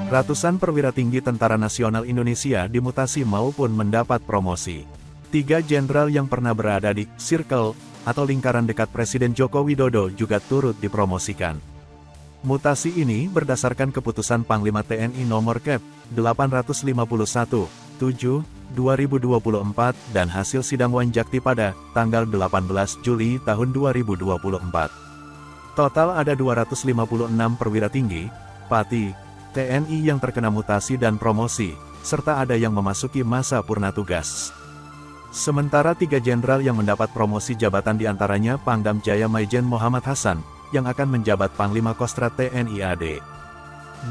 Ratusan perwira tinggi Tentara Nasional Indonesia dimutasi maupun mendapat promosi. 3 jenderal yang pernah berada di circle atau lingkaran dekat Presiden Joko Widodo juga turut dipromosikan. Mutasi ini berdasarkan keputusan Panglima TNI nomor Kep. 851, 7, 2024 dan hasil sidang Wanjakti pada tanggal 18 Juli tahun 2024. Total ada 256 perwira tinggi, Pati, TNI yang terkena mutasi dan promosi, serta ada yang memasuki masa purna tugas. Sementara 3 jenderal yang mendapat promosi jabatan diantaranya Pangdam Jaya Maijen Muhammad Hasan, yang akan menjabat Panglima Kostrat TNI AD.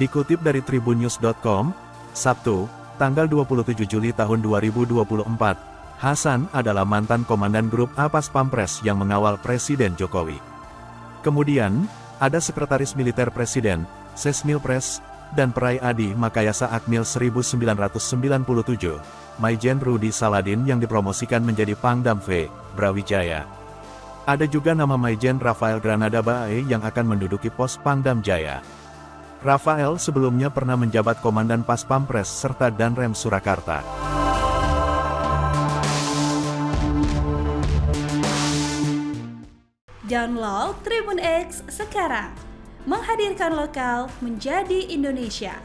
Dikutip dari tribunnews.com, Sabtu, tanggal 27 Juli tahun 2024, Hasan adalah mantan Komandan Grup A Pas Pampres yang mengawal Presiden Jokowi. Kemudian, ada Sekretaris Militer Presiden, Sesmilpres, dan Prai Adi Makayasa Akmil 1997, Maijen Rudi Saladin yang dipromosikan menjadi Pangdam V, Brawijaya. Ada juga nama Maijen Rafael Granada Bae yang akan menduduki pos Pangdam Jaya. Rafael sebelumnya pernah menjabat Komandan Pas Pampres serta Danrem Surakarta. Download Tribun X sekarang, menghadirkan lokal menjadi Indonesia.